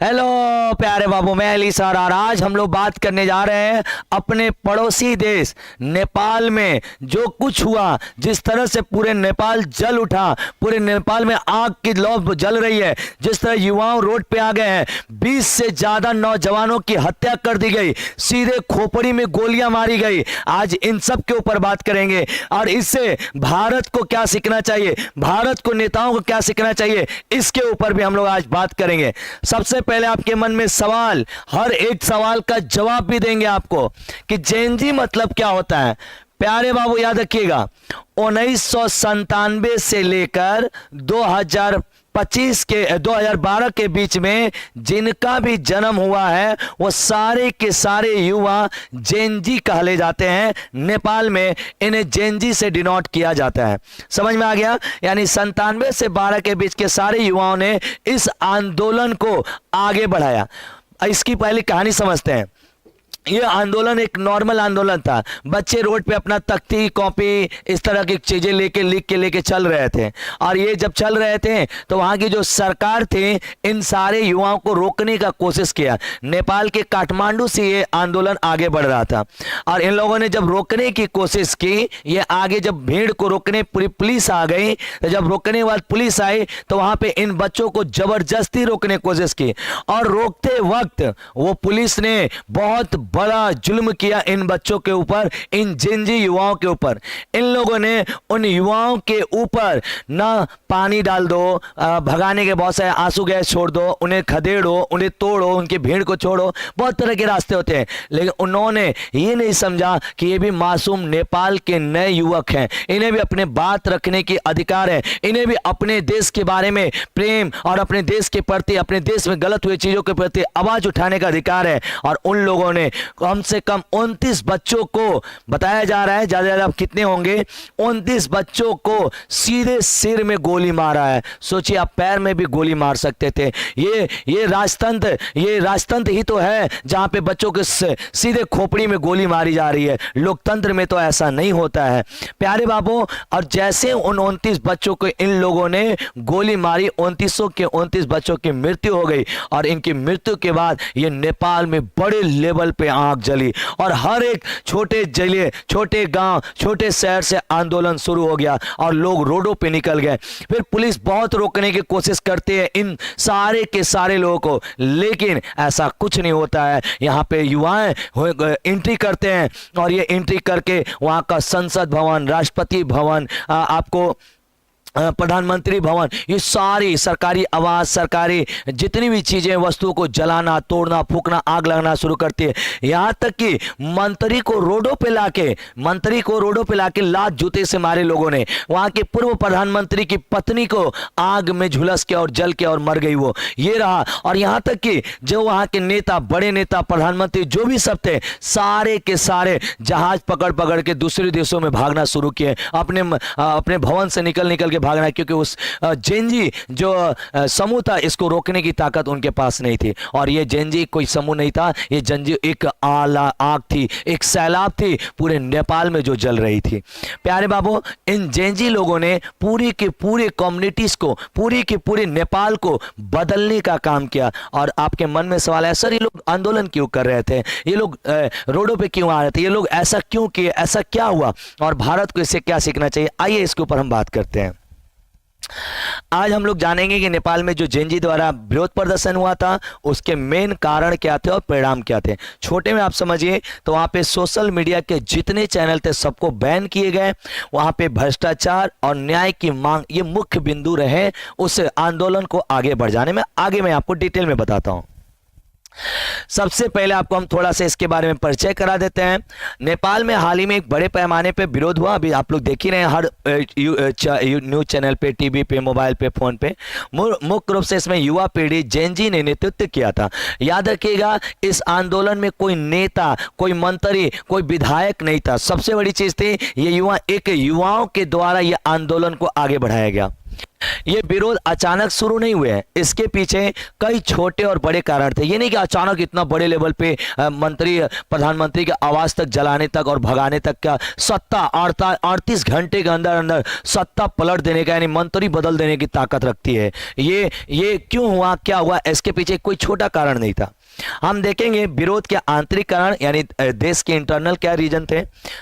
Hello प्यारे बाबू, मैं Ali sir और आज हम लोग बात करने जा रहे हैं अपने पड़ोसी देश नेपाल में जो कुछ हुआ, जिस तरह से पूरे नेपाल जल उठा, पूरे नेपाल में आग की लौ जल रही है, जिस तरह युवाओं रोड पे आ गए हैं, 20 से ज़्यादा नौजवानों की हत्या कर दी गई, सीधे खोपड़ी में गोलियां मारी गई। आज इन सब के ऊपर बात करेंगे और इससे भारत को क्या सीखना चाहिए, भारत को नेताओं को क्या सीखना चाहिए, इसके ऊपर भी हम लोग आज बात करेंगे। सबसे पहले आपके मन में सवाल, हर एक सवाल का जवाब भी देंगे आपको कि जेनजी मतलब क्या होता है। प्यारे बाबू याद रखिएगा, 1997 से लेकर 2012 के बीच में जिनका भी जन्म हुआ है वो सारे के सारे युवा जेनजी कहले जाते हैं। नेपाल में इन्हें जेनजी से डिनोट किया जाता है। समझ में आ गया? यानी 97 से 12 के बीच के सारे युवाओं ने इस आंदोलन को आगे बढ़ाया। इसकी पहली कहानी समझते हैं। यह आंदोलन एक नॉर्मल आंदोलन था। बच्चे रोड पे अपना तख्ती कॉपी इस तरह की चीजें लेके लिख के लेके चल रहे थे और ये जब चल रहे थे तो वहाँ की जो सरकार थी इन सारे युवाओं को रोकने का कोशिश किया। नेपाल के काठमांडू से ये आंदोलन आगे बढ़ रहा था और इन लोगों ने जब रोकने की कोशिश की, ये आगे जब भीड़ को रोकने पूरी पुलिस आ गई, तो जब रोकने वाली पुलिस आई तो वहाँ पे इन बच्चों को जबरदस्ती रोकने की कोशिश की और रोकते वक्त वो पुलिस ने बहुत बड़ा जुल्म किया इन बच्चों के ऊपर, इन जेनजी युवाओं के ऊपर। इन लोगों ने उन युवाओं के ऊपर ना पानी डाल दो, भगाने के बहुत सारे आंसू गैस छोड़ दो, उन्हें खदेड़ो, उन्हें तोड़ो, उनकी भीड़ को छोड़ो, बहुत तरह के रास्ते होते हैं। लेकिन उन्होंने ये नहीं समझा कि ये भी मासूम नेपाल के नए युवक हैं, इन्हें भी अपने बात रखने की अधिकार है, इन्हें भी अपने देश के बारे में प्रेम और अपने देश के प्रति, अपने देश में गलत हुए चीज़ों के प्रति आवाज़ उठाने का अधिकार है। और उन लोगों ने कम से कम 29 बच्चों को, बताया जा रहा है ज़्यादा ज़्यादा अब कितने होंगे, 29 बच्चों को सीधे सिर में गोली मारा है। सोचिए, आप पैर में भी गोली मार सकते थे। ये राजतंत्र ही तो है जहाँ पे बच्चों के सीधे खोपड़ी में गोली मारी जा रही है। लोकतंत्र में तो ऐसा नहीं होता है प्यारे बाबू। और जैसे उन 29 बच्चों को इन लोगों ने गोली मारी, 29 के 29 बच्चों की मृत्यु हो गई और इनकी मृत्यु के बाद ये नेपाल में बड़े लेवल पे आग जली और हर एक छोटे जिले, छोटे गांव, छोटे शहर से आंदोलन शुरू हो गया और लोग रोडों पे निकल गए। फिर पुलिस बहुत रोकने की कोशिश करती है इन सारे के सारे लोगों को, लेकिन ऐसा कुछ नहीं होता है। यहाँ पे युवाएं एंट्री करते हैं और ये एंट्री करके वहाँ का संसद भवन, राष्ट्रपति भवन, आपको प्रधानमंत्री भवन, ये सारी सरकारी आवास, सरकारी जितनी भी चीज़ें, वस्तुओं को जलाना, तोड़ना, फूकना, आग लगाना शुरू करती है। यहाँ तक कि मंत्री को रोडों पे लाके लात जूते से मारे लोगों ने। वहाँ के पूर्व प्रधानमंत्री की पत्नी को आग में झुलस के और जल के और मर गई वो, ये रहा। और यहाँ तक कि जो वहाँ के नेता, बड़े नेता, प्रधानमंत्री जो भी सब थे, सारे के सारे जहाज पकड़ पकड़ के दूसरे देशों में भागना शुरू किए, अपने भवन से निकल के भागना, क्योंकि उस जेनजी जो समूह था इसको रोकने की ताकत उनके पास नहीं थी। और ये जेनजी कोई समूह नहीं था, ये जेनजी एक आग थी, एक सैलाब थी पूरे नेपाल में जो जल रही थी। प्यारे बाबू, इन जेनजी लोगों ने पूरी के पूरे कम्युनिटीज को, पूरी के पूरे नेपाल को बदलने का काम किया। और आपके मन में सवाल है, सर ये लोग आंदोलन क्यों कर रहे थे, ये लोग रोडों पे क्यों आ रहे थे, ये लोग ऐसा क्यों किए, ऐसा क्या हुआ और भारत को इससे क्या सीखना चाहिए? आइए इसके ऊपर हम बात करते हैं। आज हम लोग जानेंगे कि नेपाल में जो जेनजी द्वारा विरोध प्रदर्शन हुआ था उसके मेन कारण क्या थे और परिणाम क्या थे। छोटे में आप समझिए तो वहाँ पे सोशल मीडिया के जितने चैनल थे सबको बैन किए गए। वहाँ पे भ्रष्टाचार और न्याय की मांग ये मुख्य बिंदु रहे उस आंदोलन को आगे बढ़ जाने में। आगे मैं आपको डिटेल में बताता हूँ। सबसे पहले आपको हम थोड़ा सा इसके बारे में परिचय करा देते हैं। नेपाल में हाल ही में एक बड़े पैमाने पे विरोध हुआ। अभी आप लोग देख ही रहे हैं हर न्यूज चैनल पे, टीवी पे, मोबाइल पे, फोन पे। मुख्य रूप से इसमें युवा पीढ़ी जेनजी ने नेतृत्व किया था। याद रखिएगा, इस आंदोलन में कोई नेता, कोई मंत्री, कोई विधायक नहीं था। सबसे बड़ी चीज थी ये युवाओं के द्वारा ये आंदोलन को आगे बढ़ाया गया। ये विरोध अचानक शुरू नहीं हुए हैं, इसके पीछे कई छोटे और बड़े कारण थे। ये नहीं कि अचानक इतना बड़े लेवल पे मंत्री प्रधानमंत्री के आवास तक जलाने तक और भगाने तक का सत्ता 38 घंटे के अंदर अंदर सत्ता पलट देने का यानी मंत्री बदल देने की ताकत रखती है। ये क्यों हुआ, क्या हुआ, इसके पीछे कोई छोटा कारण नहीं था। हम देखेंगे विरोध के आंतरिक कारण यानी देश के इंटरनल क्या रीजन थे,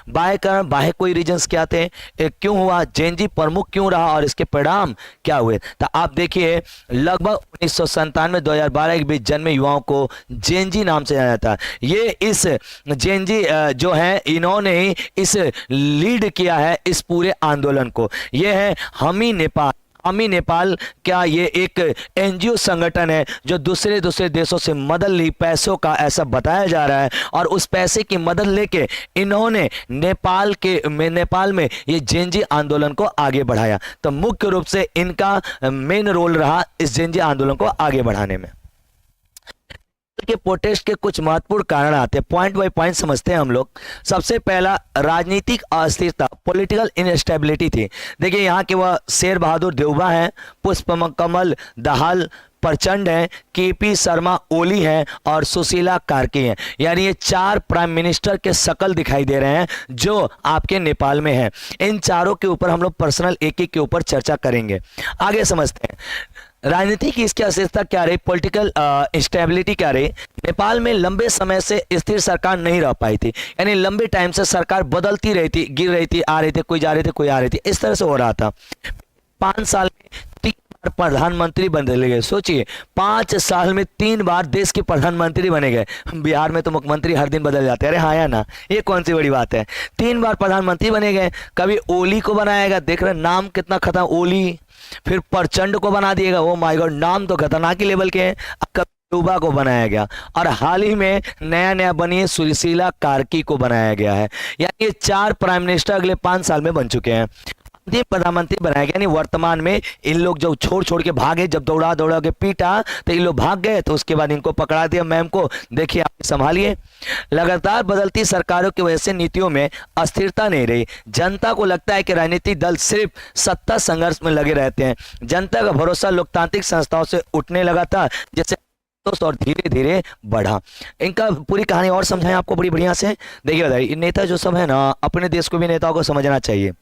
बाह्य कारण बाह्य कोई रीजन्स क्या थे, क्यों हुआ, जेएनजी प्रमुख क्यों रहा और इसके परिणाम क्या हुए। तो आप देखिए लगभग 1997-2012 के बीच जन्मे युवाओं को जेएनजी नाम से जाना जाता है। ये इस जेएनजी जो है इन्होंने ही इस लीड किया है इस पूरे आंदोलन को। ये है हमी नेपाल। हमी नेपाल क्या ये एक एनजीओ संगठन है जो दूसरे देशों से मदद ली, पैसों का ऐसा बताया जा रहा है, और उस पैसे की मदद लेके इन्होंने नेपाल में ये जेएनजी आंदोलन को आगे बढ़ाया। तो मुख्य रूप से इनका मेन रोल रहा इस जेएनजी आंदोलन को आगे बढ़ाने में। के प्रोटेस्ट के कुछ महत्वपूर्ण कारण आते हैं, पॉइंट बाय पॉइंट समझते हैं हम लोग। सबसे पहला राजनीतिक अस्थिरता, पॉलिटिकल इनस्टेबिलिटी थी। देखिए यहाँ के वह शेर बहादुर देउबा हैं, पुष्पकमल दाहाल प्रचंड हैं, केपी शर्मा ओली हैं और सुशीला कार्की हैं। यानी ये 4 प्राइम मिनिस्टर के शकल दिखाई दे रहे हैं जो आपके नेपाल में हैं। इन चारों के ऊपर हम लोग पर्सनल एक के ऊपर चर्चा करेंगे। आगे समझते हैं राजनीति की इसकी अस्थिरता क्या रही, पॉलिटिकल इंस्टेबिलिटी क्या रही। नेपाल में लंबे समय से स्थिर सरकार नहीं रह पाई थी, यानी लंबे टाइम से सरकार बदलती रही थी, गिर रही थी, आ रही थी, कोई जा रही थी, कोई आ रही थी, इस तरह से हो रहा था। 5 साल में 3 बार प्रधानमंत्री बदले गए। सोचिए 5 साल में 3 बार देश के प्रधानमंत्री बने गए। बिहार में तो मुख्यमंत्री हर दिन बदल जाते हैं, अरे हाँ या ना, ये कौन सी बड़ी बात है। 3 बार प्रधानमंत्री बने गए। कभी ओली को बनाया गया, देख रहे नाम कितना खतरनाक, ओली। फिर प्रचंड को बना दिएगा, ओ माय गॉड, नाम तो खतरनाक ही लेवल के हैं। देउबा को बनाया गया और हाल ही में नया बनी सुशीला कार्की को बनाया गया है। यानी ये 4 प्राइम मिनिस्टर अगले 5 साल में बन चुके हैं। प्रधानमंत्री बनाया गया, यानी वर्तमान में इन लोग जो छोड़ के भागे, जब दौड़ा के पीटा तो इन लोग भाग गए, तो उसके बाद इनको पकड़ा दिया। मैम को देखिए आप संभालिए। लगातार बदलती सरकारों की वजह से नीतियों में अस्थिरता नहीं रही। जनता को लगता है कि राजनीतिक दल सिर्फ सत्ता संघर्ष में लगे रहते हैं। जनता का भरोसा लोकतांत्रिक संस्थाओं से उठने लगा था, जैसे और धीरे धीरे बढ़ा। इनका पूरी कहानी और समझाएं आपको बड़ी बढ़िया से। देखिए बताइए, नेता जो सब है ना, अपने देश को भी नेताओं को समझना चाहिए।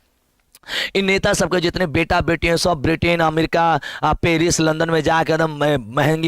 इन नेता सबके जितने बेटा बेटी हैं सब ब्रिटेन, अमेरिका, पेरिस, लंदन में जाकर एकदम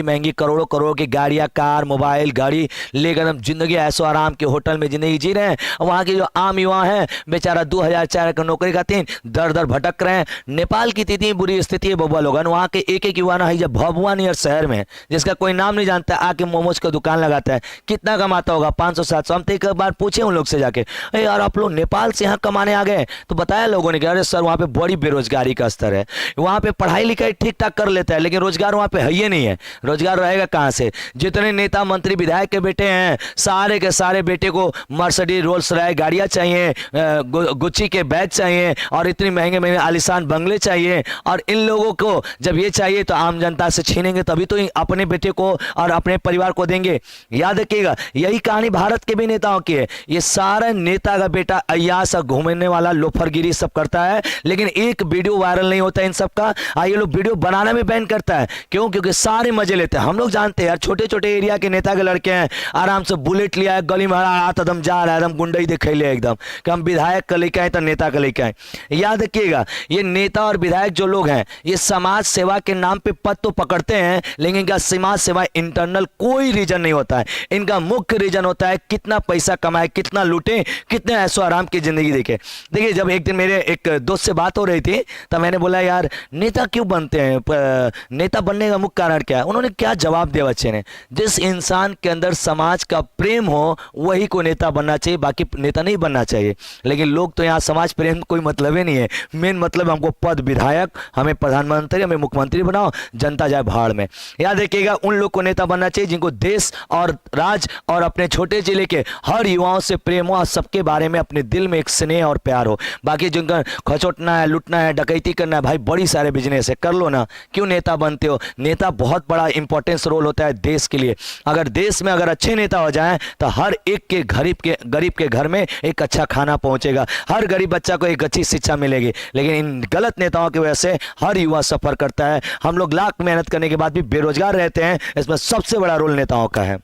महंगी करोड़ों की गाड़ियाँ, कार, मोबाइल, गाड़ी लेकर एकदम जिंदगी ऐसो आराम के होटल में जिंदगी जी रहे हैं। वहाँ के जो आम युवा हैं बेचारा 2004 का नौकरी खातिर दर भटक रहे हैं। नेपाल की इतनी बुरी स्थिति है बबुआ लोगन, वहाँ के एक युवा ना है जब भभुआ नियर शहर में, जिसका कोई नाम नहीं जानता, आके मोमोज का दुकान लगाता है। कितना कमाता होगा, 500-700। हम तो एक बार पूछे उन लोग से जाके, अरे यार आप लोग नेपाल से यहाँ कमाने आ गए, तो बताया लोगों ने कि अरे सर वहाँ पे बड़ी बेरोजगारी का स्तर है, वहाँ पे पढ़ाई लिखाई ठीक ठाक कर लेता है लेकिन रोजगार वहाँ पे है ही नहीं है। रोजगार रहेगा कहाँ से। जितने नेता मंत्री विधायक के बेटे हैं सारे के सारे बेटे को मर्सिडीज रोल्स रॉयस गाड़ियाँ चाहिए, गुच्ची के बैग चाहिए और इतनी महंगे आलिशान बंगले चाहिए। और इन लोगों को जब ये चाहिए तो आम जनता से छीनेंगे, तभी तो अपने बेटे को और अपने परिवार को देंगे। याद रखिएगा यही कहानी भारत के भी नेताओं की है। ये सारा नेता का बेटा अय्यास घूमने वाला लोफरगिरी सब करता है, लेकिन एक वीडियो वायरल नहीं होता इन सब का। ये लोग वीडियो बनाना भी बैन करता है। क्यों? क्योंकि सारे मजे लेते हैं। हम लोग जानते हैं यार, छोटे छोटे एरिया के नेता के लड़के हैं, आराम से बुलेट लिया है, गली में एकदम जा रहा है, एकदम गुंडई दिखाई ले एकदम कि हम विधायक का लेके आए तो नेता का लेके आए। याद रखिएगा ये नेता और विधायक जो लोग हैं ये समाज सेवा के नाम पे पद तो पकड़ते हैं, लेकिन इनका समाज सेवा इंटरनल कोई रीजन नहीं होता है। इनका मुख्य रीजन होता है कितना पैसा कमाए, कितना लूटे, कितने ऐसो आराम की जिंदगी देखे। देखिए जब एक दिन मेरे एक दोस्त से बात हो रही थी तो मैंने बोला यार नेता क्यों बनते हैं, नेता बनने का मुख्य कारण क्या है। उन्होंने क्या जवाब दिया बच्चे ने, जिस इंसान के अंदर समाज का प्रेम हो वही को नेता बनना चाहिए, बाकी नेता नहीं बनना चाहिए। लेकिन लोग तो यहाँ समाज प्रेम कोई मतलब ही नहीं है। मेन मतलब हमको पद, विधायक, हमें प्रधानमंत्री, हमें मुख्यमंत्री बनाओ, जनता जाए भाड़ में। याद रखिएगा उन लोग को नेता बनना चाहिए जिनको देश और राज और अपने छोटे जिले के हर युवाओं से प्रेम हो और सबके बारे में अपने दिल में एक स्नेह और प्यार हो। बाकी जिनका खचोटना है, लूटना है, डकैती करना है, भाई बड़ी सारे बिजनेस है, कर लो ना, क्यों नेता बनते हो? नेता बहुत बड़ा इंपॉर्टेंस रोल होता है देश के लिए। अगर देश में अगर अच्छे नेता हो जाएं तो हर एक के गरीब के घर में एक अच्छा खाना पहुंचेगा, हर गरीब बच्चा को एक अच्छी शिक्षा मिलेगी। लेकिन इन गलत नेताओं की वजह से हर युवा सफर करता है। हम लोग लाख मेहनत करने के बाद भी बेरोजगार रहते हैं, इसमें सबसे बड़ा रोल नेताओं का है।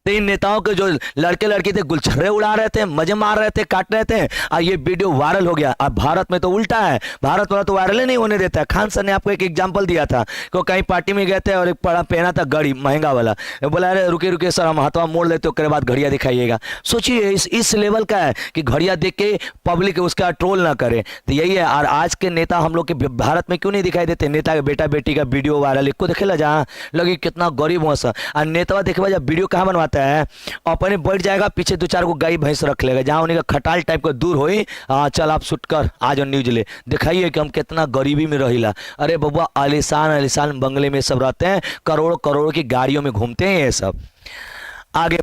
तो इन नेताओं के जो लड़के लड़की थे गुलछर्रे उड़ा रहे थे, मजे मार रहे थे, काट रहे थे, और ये वीडियो वायरल हो गया। अब भारत में तो उल्टा है, भारत वाला तो वायरल ही नहीं होने देता है। खान सर ने आपको एक एग्जांपल दिया था कि कहीं पार्टी में गए थे और एक पड़ा पहना था घड़ी महंगा वाला, बोला अरे रुके रुके सर हम हाथवा मोड़ लेते हो, उसके बाद घड़िया दिखाइएगा। सोचिए इस लेवल का है कि घड़िया देख के पब्लिक उसका ट्रोल ना करे। तो यही है। और आज के नेता हम लोग के भारत में क्यों नहीं दिखाई देते? नेता के बेटा बेटी का वीडियो वायरल इसको देखेला जहाँ लगी कितना गरीब हो सर, और नेता देखे जब वीडियो कहाँ बनवाता है, अपने बैठ जाएगा पीछे 2-4 को गाय भैंस रख लेगा, जहां उन्हीं का खटाल टाइप का दूर होई, हाँ चल आप शूट कर आज न्यूज ले दिखाइए कि हम कितना गरीबी में रहिला। अरे बबुआ आलिशान बंगले में सब रहते हैं, करोड़ करोड़ की गाड़ियों में घूमते हैं ये सब। आगे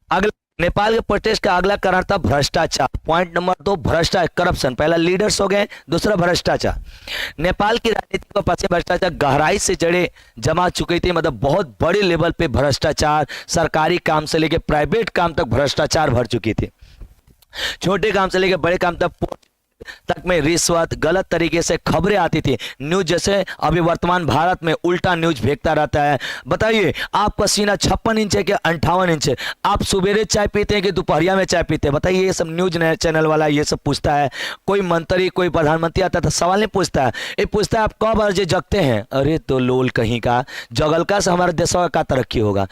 अगला नेपाल के प्रोटेस्ट का अगला कारण था भ्रष्टाचार। पॉइंट नंबर 2 भ्रष्टाचार, करप्शन। पहला लीडर्स हो गए, दूसरा भ्रष्टाचार। नेपाल की राजनीति को पीछे भ्रष्टाचार गहराई से जड़े जमा चुकी थी, मतलब बहुत बड़े लेवल पे भ्रष्टाचार, सरकारी काम से लेके प्राइवेट काम तक भ्रष्टाचार भर चुकी थी। छोटे काम से लेके बड़े काम तक में रिश्वत, गलत तरीके से खबरें आती थी। न्यूज जैसे अभी वर्तमान भारत में उल्टा न्यूज भेजता रहता है। बताइए आपका सीना 56 इंच है कि 58 इंच है? आप सुबेरे चाय पीते हैं कि दोपहरिया में चाय पीते हैं? बताइए ये सब न्यूज चैनल वाला ये सब पूछता है। कोई मंत्री कोई प्रधानमंत्री आता तो सवाल नहीं पूछता है, ये पूछता है आप कब बजे जगते हैं। अरे तो लोल कहीं का, जगलका से हमारे देश का तरक्की होगा?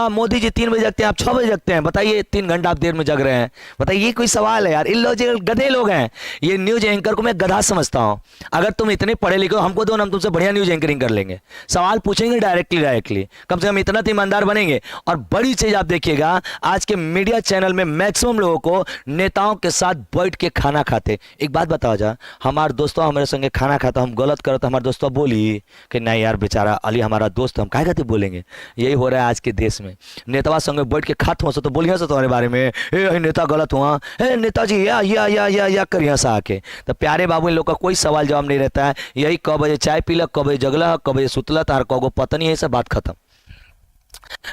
मोदी जी 3 बजे जगते हैं, आप 6 बजे जगते हैं, बताइए 3 घंटा आप देर में जग रहे हैं। बताइए ये कोई सवाल है यार? इलॉजिकल गधे लोग हैं। ये न्यूज एंकर को मैं गधा समझता हूं। अगर तुम इतने पढ़े लिखे हो हमको दो ना, हम तुमसे बढ़िया न्यूज एंकरिंग कर लेंगे। सवाल पूछेंगे डायरेक्टली, कम से कम इतना तो ईमानदार बनेंगे। और बड़ी चीज आप देखिएगा आज के मीडिया चैनल में मैक्सिमम लोगों को नेताओं के साथ बैठ के खाना खाते। एक बात बताओ जा, हमारे दोस्तों हमारे संगे खाना खाता, हम गलत करो तो हमारे दोस्तों बोली कि नहीं यार बेचारा अली हमारा दोस्त, हम काहे कहते बोलेंगे? यही हो रहा है आज के देश में। नेतावा संगे बैठ के खाते हो तो बोलिए तुम्हारे बारे में, ए नेता गलत हुआ, ए नेताजी या करिए सा आके। तो प्यारे बाबू इन लोग का कोई सवाल जवाब नहीं रहता है। यही कब बजे चाय पीला, कब बजे जगला, कब बजे सुतला, तार कगो पता नहीं है, सब बात खत्म।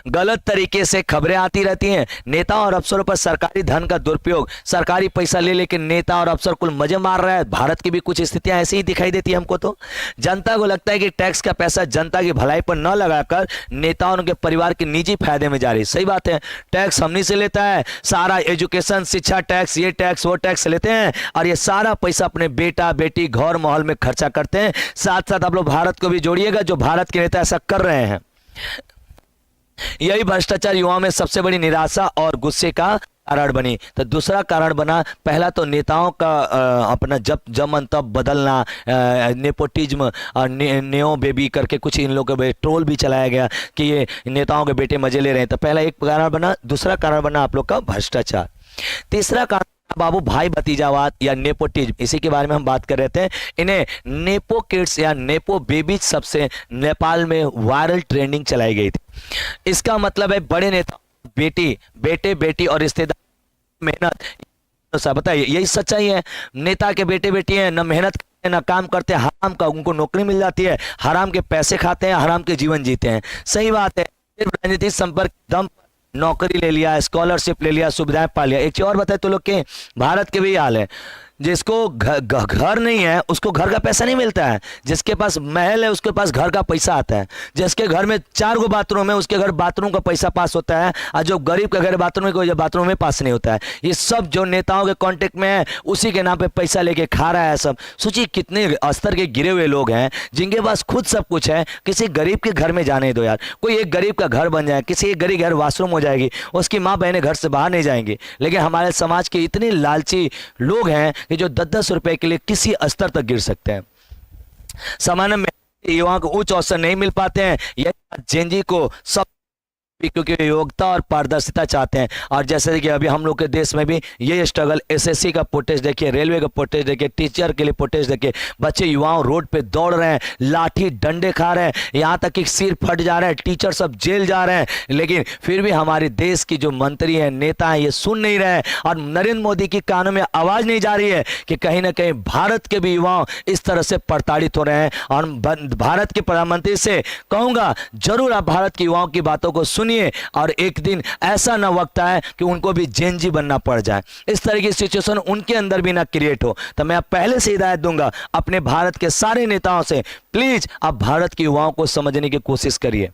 गलत तरीके से खबरें आती रहती हैं। नेता और अफसरों पर सरकारी धन का दुरुपयोग, सरकारी पैसा ले लेके नेता और अफसर कुल मजे मार रहा है। भारत की भी कुछ स्थितियां ऐसी ही दिखाई देती है हमको। तो जनता को लगता है कि टैक्स का पैसा जनता की भलाई पर न लगाकर नेता और उनके परिवार के निजी फायदे में जा रही। सही बात है, टैक्स हमनी से लेता है, सारा एजुकेशन शिक्षा टैक्स, ये टैक्स वो टैक्स लेते हैं, और ये सारा पैसा अपने बेटा बेटी घर माहौल में खर्चा करते हैं। साथ साथ आप लोग भारत को भी जोड़िएगा, जो भारत के नेता ऐसा कर रहे हैं। यही भ्रष्टाचार युवाओं में सबसे बड़ी निराशा और गुस्से का कारण बनी। तो दूसरा कारण बना, पहला तो नेताओं का अपना जब मन तब बदलना, नेपोटिज्म और नेओ बेबी करके कुछ इन लोगों के ट्रोल भी चलाया गया कि ये नेताओं के बेटे मजे ले रहे हैं। तो पहला एक कारण बना। दूसरा कारण बना आप लोग का भ्रष्टाचार। तीसरा कारण बाबू भाई भतीजावाद या नेपोटिज्म, इसी के बारे में हम बात कर रहे थे। इन्हें नेपो किड्स या नेपो बेबीज सबसे नेपाल में वायरल ट्रेंडिंग चलाई गई थी। इसका मतलब है बड़े नेता बेटे बेटी और रिश्तेदार मेहनत। बताइए यही सच्चाई है। नेता के बेटे बेटी हैं, न मेहनत करते न काम करते, हराम का उनको नौकरी मिल जाती है, हराम के पैसे खाते हैं, हराम के जीवन जीते हैं। सही बात है। राजनीतिक संपर्क दम नौकरी ले लिया, स्कॉलरशिप ले लिया, सुविधाएं पा लिया। एक चीज और बताए तो लोग के भारत के भी हाल है, जिसको घर नहीं है उसको घर का पैसा नहीं मिलता है, जिसके पास महल है उसके पास घर का पैसा आता है, जिसके घर में 4 गो बाथरूम है उसके घर बाथरूम का पैसा पास होता है, और जो गरीब का घर बाथरूम है कोई बाथरूम में पास नहीं होता है। ये सब जो नेताओं के कांटेक्ट में है उसी के नाम पे पैसा लेके खा रहा है सब। सोचिए कितने स्तर के गिरे हुए लोग हैं जिनके पास खुद सब कुछ है। किसी गरीब के घर में जाने दो यार, कोई एक गरीब का घर बन जाए, किसी एक गरीब घर वॉशरूम हो जाएगी, उसकी माँ बहनें घर से बाहर नहीं जाएंगी। लेकिन हमारे समाज के इतने लालची लोग हैं कि जो 10-10 रुपए के लिए किसी स्तर तक गिर सकते हैं। सामान्य में युवाओं को उच्च अवसर नहीं मिल पाते हैं। यह जेन जी को सब क्योंकि योग्यता और पारदर्शिता चाहते हैं। और जैसे कि अभी हम लोग के देश में भी ये स्ट्रगल, एसएससी का प्रोटेस्ट देखिए, रेलवे का प्रोटेस्ट देखिए, टीचर के लिए प्रोटेस्ट देखिए, बच्चे युवाओं रोड पे दौड़ रहे हैं, लाठी डंडे खा रहे हैं, यहाँ तक कि सिर फट जा रहे हैं, टीचर सब जेल जा रहे हैं, लेकिन फिर भी हमारे देश की जो मंत्री हैं, नेता हैं, ये सुन नहीं रहे हैं। और नरेंद्र मोदी की कानों में आवाज़ नहीं जा रही है कि कहीं ना कहीं भारत के भी युवाओं इस तरह से प्रताड़ित हो रहे हैं। और भारत के प्रधानमंत्री से कहूँगा, जरूर आप भारत के युवाओं की बातों को सुनिए, और एक दिन ऐसा ना वक्त आए कि उनको भी जेनजी बनना पड़ जाए, इस तरह की सिचुएशन उनके अंदर भी ना क्रिएट हो। तो मैं पहले से हिदायत दूंगा अपने भारत के सारे नेताओं से, प्लीज आप भारत के युवाओं को समझने की कोशिश करिए।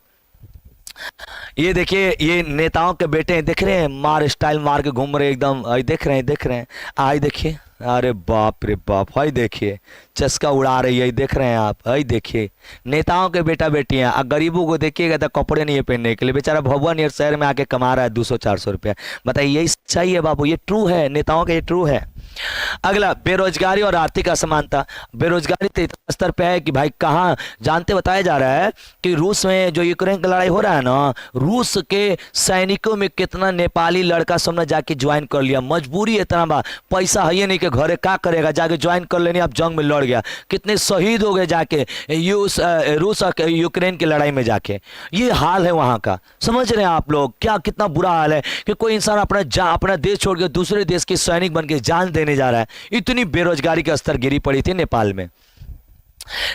ये देखिए, ये नेताओं के बेटे हैं, देख रहे हैं, मार स्टाइल मार के घूम रहे एकदम, देख रहे हैं, आई देखिए, अरे बाप रे बाप, हाई देखिए, चस्का उड़ा रही है, देख रहे हैं आप, हाई देखिए, नेताओं के बेटा बेटियां। और गरीबों को देखिएगा तो कपड़े नहीं है पहनने के लिए, बेचारा भगवान नियर शहर में आके कमा रहा है 200-400 रुपया। बताइए, यही सच्चाई है बाबू, ये ट्रू है, नेताओं का ये ट्रू है। अगला, बेरोजगारी और आर्थिक असमानता। बेरोजगारी तो इतना स्तर पे है कि भाई कहाँ जानते, बताया जा रहा है कि रूस में जो यूक्रेन का लड़ाई हो रहा है ना, रूस के सैनिकों में कितना नेपाली लड़का सबने जाके ज्वाइन कर लिया, मजबूरी इतना बा, पैसा है नहीं कि घरे क्या करेगा, जाके ज्वाइन कर लेनी, अब जंग में लड़ गया, कितने शहीद हो गए जाके रूस और यूक्रेन की लड़ाई में जाके। ये हाल है वहाँ का, समझ रहे हैं आप लोग, क्या कितना बुरा हाल है कि कोई इंसान अपना देश छोड़ के दूसरे देश के सैनिक बन के जान देने जा रहा है। इतनी बेरोजगारी का स्तर गिरी पड़ी थी नेपाल में।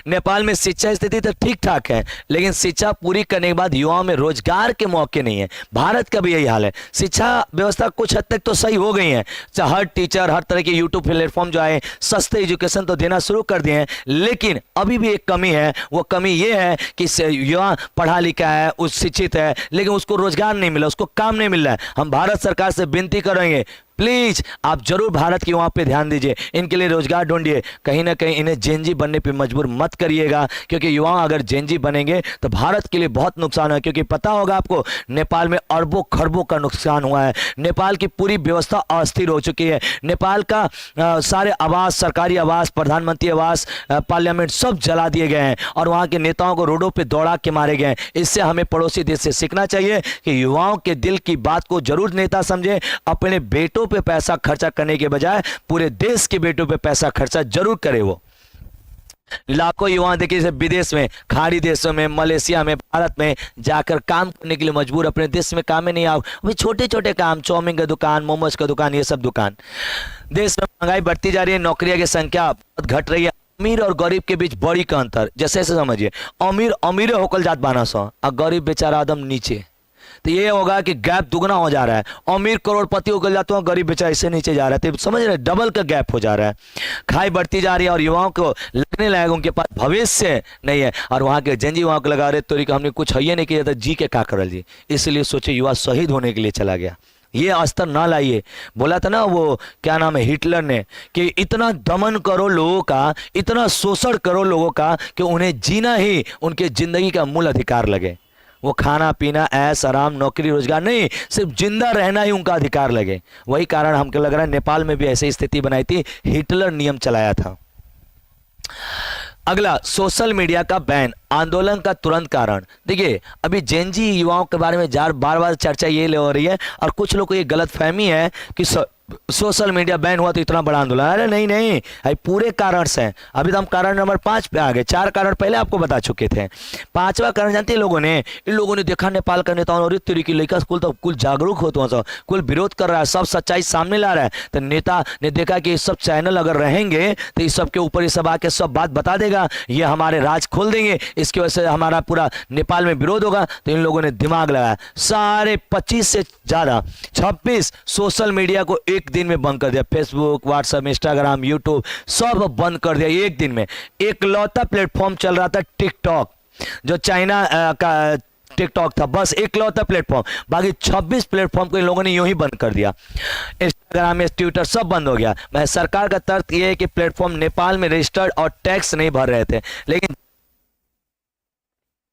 नेपाल में शिक्षा स्थिति तो ठीक ठाक है, लेकिन शिक्षा पूरी करने के बाद युवाओं में रोजगार के मौके नहीं है। भारत का भी यही हाल है, शिक्षा व्यवस्था कुछ हद तक तो सही हो गई है, हर टीचर, हर तरह के यूट्यूब प्लेटफॉर्म जो आए, सस्ते एजुकेशन तो देना शुरू कर दिए हैं, लेकिन अभी भी एक कमी है। वो कमी ये है कि युवा पढ़ा लिखा है, उस शिक्षित है, लेकिन उसको रोजगार नहीं मिला, उसको काम नहीं मिल रहा है। हम भारत सरकार से विनती करेंगे, प्लीज आप जरूर भारत के युवाओं पे ध्यान दीजिए, इनके लिए रोजगार ढूंढिए, कहीं ना कहीं इन्हें जेनजी बनने पे मजबूर मत करिएगा, क्योंकि युवा अगर जेनजी बनेंगे तो भारत के लिए बहुत नुकसान है। क्योंकि पता होगा आपको, नेपाल में अरबों खरबों का नुकसान हुआ है, नेपाल की पूरी व्यवस्था अस्थिर हो चुकी है, नेपाल का सारे आवास, सरकारी आवास, प्रधानमंत्री आवास, पार्लियामेंट सब जला दिए गए हैं, और वहाँ के नेताओं को रोडों पर दौड़ा के मारे गए हैं। इससे हमें पड़ोसी देश से सीखना चाहिए कि युवाओं के दिल की बात को जरूर नेता समझे, अपने बेटों पे पैसा खर्चा करने के बजाय पूरे देश के बेटों पे पैसा खर्चा जरूर करे। वो लाखों युवा देखिए विदेश में, खाड़ी देशों में, मलेशिया में, भारत में जाकर काम करने के लिए मजबूर, अपने देश में काम में नहीं आओ, अभी छोटे छोटे काम, चाउमीन का दुकान, मोमोज का दुकान, ये सब दुकान। देश में महंगाई बढ़ती जा रही है, नौकरियों की संख्या बहुत घट रही है, अमीर और गरीब के बीच बड़ी का अंतर, जैसे समझिए, अमीर होकर जात बाना सौ और गरीब बेचारा आदम नीचे, तो ये होगा कि गैप दुगना हो जा रहा है, अमीर करोड़पति होकर जाता हूँ, गरीब बेचारा इससे नीचे जा रहा है, तो समझ रहे, डबल का गैप हो जा रहा है, खाई बढ़ती जा रही है, और युवाओं को लगने लगा उनके पास भविष्य नहीं है, और वहाँ के जेनजी वहाँ को लगा रहे तोरी का हमने कुछ है नहीं किया था, जी के का करल जी, इसलिए सोचे युवा शहीद होने के लिए चला गया। ये स्तर ना लाइए, बोला था ना वो क्या नाम है हिटलर ने, कि इतना दमन करो लोगों का, इतना शोषण करो लोगों का कि उन्हें जीना ही उनके जिंदगी का मूल अधिकार लगे। वो खाना पीना, ऐश आराम, नौकरी रोजगार नहीं, सिर्फ जिंदा रहना ही उनका अधिकार लगे। वही कारण हमको लग रहा है नेपाल में भी ऐसी स्थिति बनाई थी, हिटलर नियम चलाया था। अगला, सोशल मीडिया का बैन, आंदोलन का तुरंत कारण। देखिए, अभी जेनजी युवाओं के बारे में बार बार चर्चा ये हो रही है, और कुछ लोग को ये गलत फहमी है कि सोशल मीडिया बैन हुआ तो इतना बड़ा आंदोलन। अरे नहीं नहीं, अभी पूरे कारण से, अभी तो हम कारण नंबर 5 पे आ गए, 4 कारण पहले आपको बता चुके थे, 5वां कारण जानते हैं इन लोगों ने देखा नेपाल का नेताओं और तरीके लेकर कुल तो कुल जागरूक होते हैं, कुल विरोध कर रहा है, सब सच्चाई सामने ला रहा है, तो नेता ने देखा कि सब चैनल अगर रहेंगे तो इस सब के ऊपर ये सब आके सब बात बता देगा, ये हमारे राज खोल देंगे, इसकी वजह से हमारा पूरा नेपाल में विरोध होगा। तो इन लोगों ने दिमाग लगाया, सारे 25 से ज़्यादा 26 सोशल मीडिया को एक दिन में बंद कर दिया, फेसबुक, व्हाट्सएप, इंस्टाग्राम, यूट्यूब सब बंद कर दिया एक दिन में। एकलौता प्लेटफॉर्म चल रहा था टिकटॉक, जो चाइना का टिकटॉक था, बस एकलौता प्लेटफॉर्म, बाकी 26 प्लेटफॉर्म को इन लोगों ने यूं ही बंद कर दिया। इंस्टाग्राम, ट्विटर सब बंद हो गया। मैं सरकार का तर्क यह है कि प्लेटफॉर्म नेपाल में रजिस्टर्ड और टैक्स नहीं भर रहे थे, लेकिन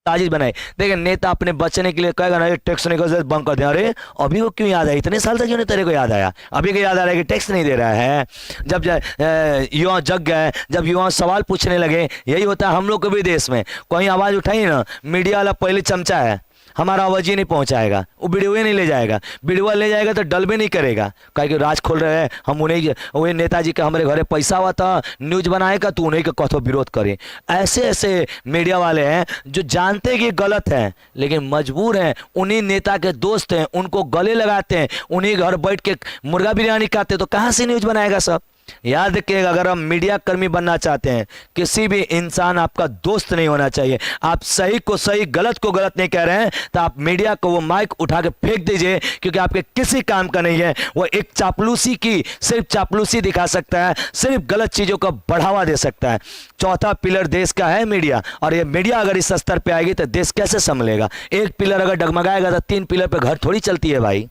साजिश बनाई। देखिए, नेता अपने बचने के लिए कहेगा ना टैक्स नहीं कर, बंद कर दिया। अरे अभी वो क्यों याद आया, इतने साल तक क्यों तेरे को याद आया, अभी को याद आ रहा है कि टैक्स नहीं दे रहा है। जब युवा जग गए, जब युवा सवाल पूछने लगे, यही होता है हम लोग के भी देश में, कोई आवाज उठाई ना, मीडिया वाला पहले चमचा है, हमारा आवाज ही नहीं पहुंचाएगा, वो वीडियो ही नहीं ले जाएगा, वीडियो ले जाएगा तो डल भी नहीं करेगा, कहे कि राज खोल रहे हैं हम उन्हें, वही नेताजी का हमारे घरे पैसा हुआ था न्यूज बनाएगा तो उन्हीं का कथो विरोध करें। ऐसे ऐसे मीडिया वाले हैं जो जानते हैं कि गलत है लेकिन मजबूर हैं, उन्हीं नेता के दोस्त हैं, उनको गले लगाते हैं, उन्हीं घर बैठ के मुर्गा बिरयानी खाते, तो कहाँ से न्यूज बनाएगा सब। याद रखिएगा, अगर हम मीडिया कर्मी बनना चाहते हैं, किसी भी इंसान आपका दोस्त नहीं होना चाहिए। आप सही को सही, गलत को गलत नहीं कह रहे हैं तो आप मीडिया को वो माइक उठा के फेंक दीजिए, क्योंकि आपके किसी काम का नहीं है। वो एक चापलूसी की, सिर्फ चापलूसी दिखा सकता है, सिर्फ गलत चीजों को बढ़ावा दे सकता है। चौथा पिलर देश का है मीडिया, और ये मीडिया अगर इस स्तर पे आएगी तो देश कैसे संभलेगा। एक पिलर अगर डगमगाएगा तो 3 पिलर पे घर थोड़ी चलती है भाई।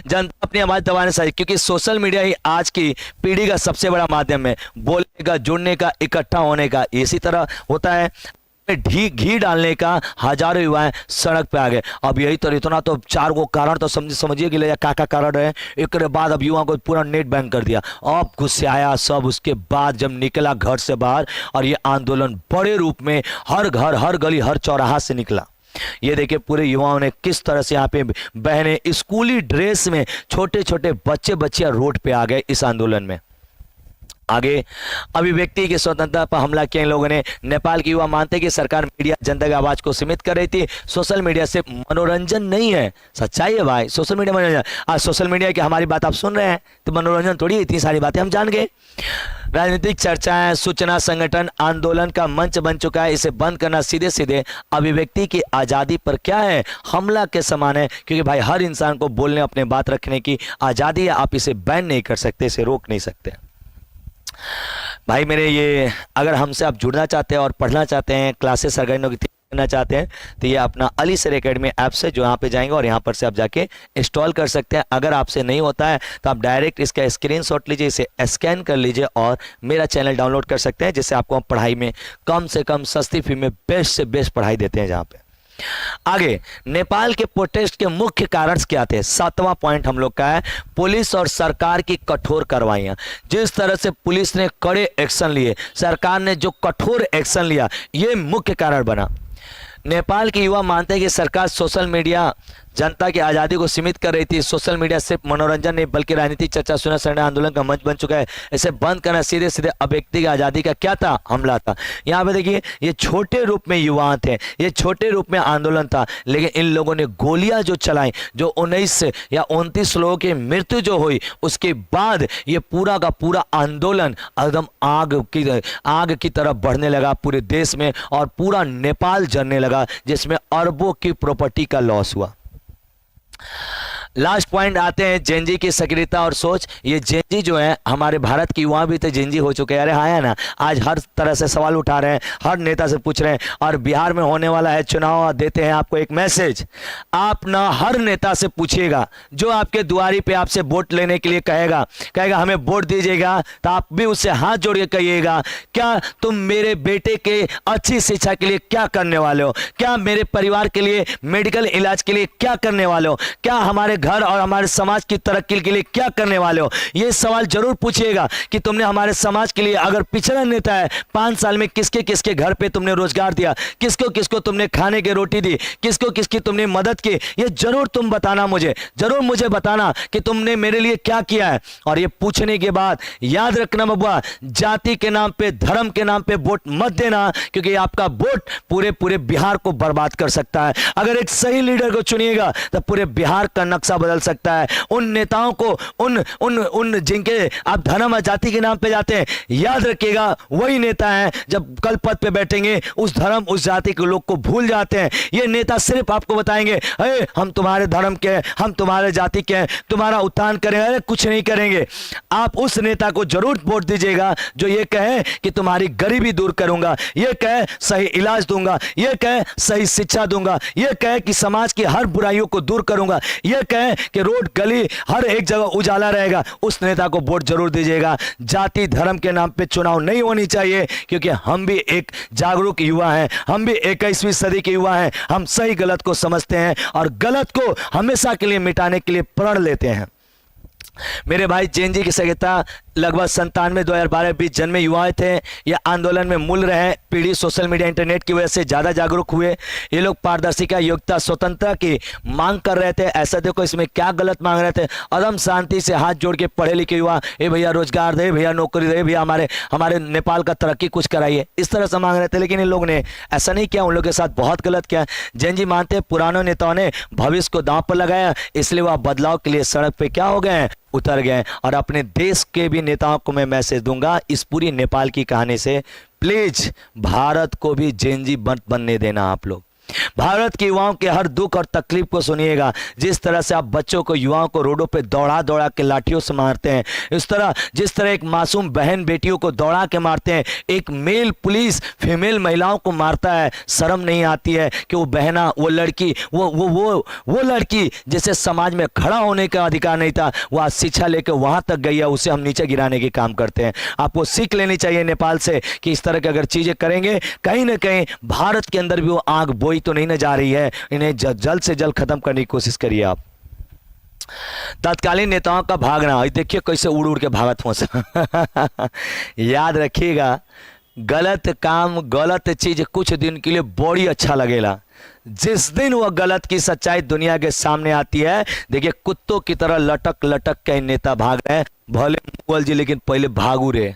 जनता अपनी आवाज दबाने से, क्योंकि सोशल मीडिया ही आज की पीढ़ी का सबसे बड़ा माध्यम है, बोलने का, जुड़ने का, इकट्ठा होने का। इसी तरह होता है घी डालने का, हजारों युवाएं सड़क पे आ गए। अब यही तो इतना तो 4 गो कारण तो समझिए कि ले का कारण है। एक बाद अब युवाओं को पूरा नेट बैन कर दिया, अब गुस्से आया सब। उसके बाद जब निकला घर से बाहर और ये आंदोलन बड़े रूप में हर घर, हर गली, हर चौराहा से निकला। ये देखिए पूरे युवाओं ने किस तरह से यहाँ पे बहने स्कूली ड्रेस में, छोटे छोटे बच्चे बच्चियां रोड पे आ गए इस आंदोलन में। आगे अभिव्यक्ति की स्वतंत्रता पर हमला किया इन लोगों ने। नेपाल के युवा मानते कि सरकार मीडिया जनता की आवाज को सीमित कर रही थी। सोशल मीडिया से मनोरंजन नहीं है, सच्चाई है भाई। सोशल मीडिया मनोरंजन, आज सोशल मीडिया की हमारी बात आप सुन रहे हैं तो मनोरंजन थोड़ी, इतनी सारी बातें हम जान गए। राजनीतिक चर्चाएं, सूचना संगठन आंदोलन का मंच बन चुका है। इसे बंद करना सीधे सीधे अभिव्यक्ति की आज़ादी पर क्या है, हमला के समान है। क्योंकि भाई हर इंसान को बोलने, अपने बात रखने की आज़ादी है, आप इसे बैन नहीं कर सकते, इसे रोक नहीं सकते। भाई मेरे, ये अगर हमसे आप जुड़ना चाहते हैं और पढ़ना चाहते हैं, क्लासेस सरगर्मियों की करना चाहते हैं तो ये अपना अली सर एकेडमी ऐप से जो यहाँ पे जाएंगे और यहाँ पर से आप जाके इंस्टॉल कर सकते हैं। अगर आपसे नहीं होता है तो आप डायरेक्ट इसका स्क्रीनशॉट लीजिए, इसे स्कैन कर लीजिए और मेरा चैनल डाउनलोड कर सकते हैं, जिससे आपको हम पढ़ाई में कम से कम सस्ती फी में बेस्ट से बेस्ट पढ़ाई देते हैं। जहाँ पे आगे नेपाल के प्रोटेस्ट के मुख्य कारण क्या थे, 7वां पॉइंट हम लोग का है, पुलिस और सरकार की कठोर कार्रवाइयां। जिस तरह से पुलिस ने कड़े एक्शन लिए, सरकार ने जो कठोर एक्शन लिया, ये मुख्य कारण बना। नेपाल के युवा मानते हैं कि सरकार सोशल मीडिया जनता की आज़ादी को सीमित कर रही थी। सोशल मीडिया सिर्फ मनोरंजन नहीं बल्कि राजनीतिक चर्चा, सुना सरना आंदोलन का मंच बन चुका है। इसे बंद करना सीधे सीधे अभिव्यक्ति की आज़ादी का क्या था, हमला था। यहाँ पे देखिए, ये छोटे रूप में युवा थे, ये छोटे रूप में आंदोलन था, लेकिन इन लोगों ने गोलियां जो चलाई, जो 19 या 29 लोगों की मृत्यु जो हुई, उसके बाद ये पूरा का पूरा आंदोलन एकदम आग की तरफ बढ़ने लगा पूरे देश में, और पूरा नेपाल जलने लगा, जिसमें अरबों की प्रॉपर्टी का लॉस हुआ। लास्ट पॉइंट आते हैं जेनजी की सक्रियता और सोच। ये जेनजी जो है, हमारे भारत की युवा भी तो जेनजी हो चुके हैं। अरे हाँ है ना, आज हर तरह से सवाल उठा रहे हैं, हर नेता से पूछ रहे हैं। और बिहार में होने वाला है चुनाव, देते हैं आपको एक मैसेज, आप ना हर नेता से पूछिएगा जो आपके दुआरी पे आपसे वोट लेने के लिए कहेगा हमें वोट दीजिएगा, तो आप भी उससे हाथ जोड़ के कहिएगा, क्या तुम मेरे बेटे के अच्छी शिक्षा के लिए क्या करने वाले हो, क्या मेरे परिवार के लिए मेडिकल इलाज के लिए क्या करने वाले हो, क्या हमारे घर और हमारे समाज की तरक्की के लिए क्या करने वाले हो। ये सवाल जरूर पूछिएगा कि तुमने हमारे समाज के लिए, अगर पिछड़ा नेता है, 5 साल में किसके किसके घर पे तुमने रोजगार दिया, किसको किसको तुमने खाने की रोटी दी, किसको किसकी तुमने मदद की, ये जरूर तुम बताना मुझे, जरूर मुझे बताना कि तुमने मेरे लिए क्या किया है। और ये पूछने के बाद याद रखना बबुआ, जाति के नाम पे, धर्म के नाम पे वोट मत देना, क्योंकि आपका वोट पूरे बिहार को बर्बाद कर सकता है। अगर एक सही लीडर को चुनिएगा तो पूरे बिहार का नक्शा बदल सकता है। उन नेताओं को, उन जिनके आप धर्म और जाति के नाम पे जाते हैं, याद रखिएगा वही नेता हैं जब कल पद पे बैठेंगे उस धर्म उस जाति के लोग को भूल जाते हैं। ये नेता सिर्फ आपको बताएंगे अरे हम तुम्हारे धर्म के हैं, हम तुम्हारे जाति के हैं, तुम्हारा उत्थान करेंगे, अरे कुछ नहीं करेंगे। आप उस नेता को जरूर वोट दीजिएगा जो ये कहे कि तुम्हारी गरीबी दूर करूंगा, ये कहे सही इलाज दूंगा, ये कहे सही शिक्षा दूंगा, ये कहे कि समाज की हर बुराइयों को दूर करूंगा, ये कहे कि रोड गली हर एक जगह उजाला रहेगा। उस नेता को वोट जरूर दीजिएगा। जाति धर्म के नाम पे चुनाव नहीं होनी चाहिए, क्योंकि हम भी एक जागरूक युवा हैं, हम भी 21वीं सदी के युवा हैं। हम सही गलत को समझते हैं और गलत को हमेशा के लिए मिटाने के लिए प्रण लेते हैं। मेरे भाई जेएनजी की संहिता लगभग 97 2012 बीच जन्मे युवाएं थे। ये आंदोलन में मूल रहे। पीढ़ी सोशल मीडिया इंटरनेट की वजह से ज़्यादा जागरूक हुए। ये लोग पारदर्शिता, योग्यता, स्वतंत्रता की मांग कर रहे थे। ऐसा देखो इसमें क्या गलत मांग रहे थे। अदम शांति से हाथ जोड़ के पढ़े लिखे युवा, ए भैया रोजगार दे, भैया नौकरी दे, भैया हमारे नेपाल का तरक्की कुछ कराइए, इस तरह से मांग रहे थे। लेकिन इन लोग ने ऐसा नहीं किया। उन लोग के साथ बहुत गलत किया। जेएनजी मानते हैं पुराने नेताओं ने भविष्य को दांव पर लगाया, इसलिए वह बदलाव के लिए सड़क पे क्या हो गए, उतर गए। और अपने देश के भी नेताओं को मैं मैसेज दूंगा इस पूरी नेपाल की कहानी से, प्लीज भारत को भी जेएनजी मत बनने देना। आप लोग भारत के युवाओं के हर दुख और तकलीफ को सुनिएगा। जिस तरह से आप बच्चों को, युवाओं को रोडों पे दौड़ा दौड़ा के लाठियों से मारते हैं, जिस तरह एक मासूम बहन बेटियों को दौड़ा के मारते हैं, एक मेल पुलिस फीमेल महिलाओं को मारता है, शर्म नहीं आती है कि वो बहना, वो लड़की, वो लड़की जिसे समाज में खड़ा होने का अधिकार नहीं था, वो आज शिक्षा लेकर वहां तक गई है, उसे हम नीचे गिराने के काम करते हैं। आपको सीख लेनी चाहिए नेपाल से कि इस तरह की अगर चीजें करेंगे, कहीं ना कहीं भारत के अंदर भी वो आग बोई तो नहीं न जा रही है। इन्हें जल्द से जल्द खत्म करने की कोशिश करिए आप। तत्कालीन नेताओं का भागना, देखिए कैसे उड़ उड़ के भागत पहुंचा। याद रखिएगा, गलत काम, गलत चीज कुछ दिन के लिए बड़ी अच्छा लगेगा। जिस दिन वह गलत की सच्चाई दुनिया के सामने आती है, देखिए कुत्तों की तरह लटक लटक के नेता भाग रहे हैं। भले मुगल जी, लेकिन पहले भागू रे।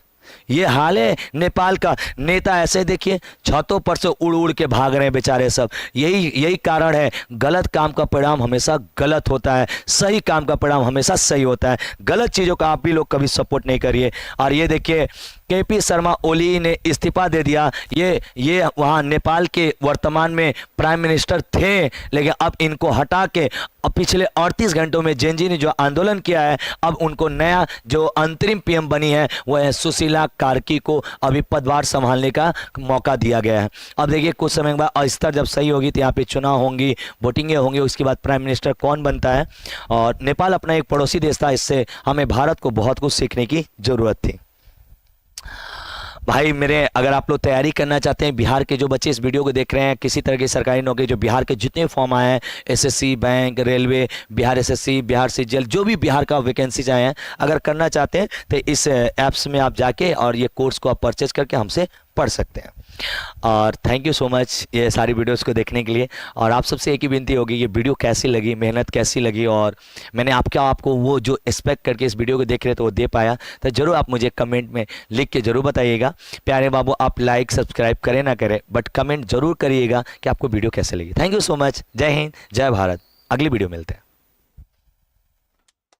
ये हाल है नेपाल का। नेता ऐसे देखिए छतों पर से उड़ उड़ के भाग रहे हैं बेचारे सब। यही कारण है, गलत काम का परिणाम हमेशा गलत होता है, सही काम का परिणाम हमेशा सही होता है। गलत चीज़ों का आप भी लोग कभी सपोर्ट नहीं करिए। और ये देखिए केपी शर्मा ओली ने इस्तीफा दे दिया। ये वहाँ नेपाल के वर्तमान में प्राइम मिनिस्टर थे, लेकिन अब इनको हटा के अब पिछले 38 घंटों में जेएनजी ने जो आंदोलन किया है, अब उनको नया जो अंतरिम पीएम बनी है वह है सुशीला कार्की को अभी पदभार संभालने का मौका दिया गया है। अब देखिए कुछ समय के बाद स्तर जब सही होगी तो यहाँ पे चुनाव होंगी, वोटिंगें होंगी, उसके बाद प्राइम मिनिस्टर कौन बनता है। और नेपाल अपना एक पड़ोसी देश था, इससे हमें भारत को बहुत कुछ सीखने की जरूरत थी। भाई मेरे, अगर आप लोग तैयारी करना चाहते हैं, बिहार के जो बच्चे इस वीडियो को देख रहे हैं, किसी तरह की सरकारी नौकरी, जो बिहार के जितने फॉर्म आए हैं, SSC, bank, railway, Bihar SSC, Bihar CGL, जो भी बिहार का वैकेंसीज आए हैं, अगर करना चाहते हैं तो इस ऐप्स में आप जाके और ये कोर्स को आप परचेज करके हमसे पढ़ सकते हैं। और थैंक यू सो मच ये सारी वीडियोस को देखने के लिए। और आप सबसे एक ही विनती होगी, ये वीडियो कैसी लगी, मेहनत कैसी लगी, और मैंने आपको वो जो एक्सपेक्ट करके इस वीडियो को देख रहे थे वो दे पाया, तो ज़रूर आप मुझे कमेंट में लिख के ज़रूर बताइएगा। प्यारे बाबू, आप लाइक सब्सक्राइब करें ना करें, बट कमेंट ज़रूर करिएगा कि आपको वीडियो कैसे लगी। Thank you so much. जय हिंद, जय भारत। अगली वीडियो मिलते हैं।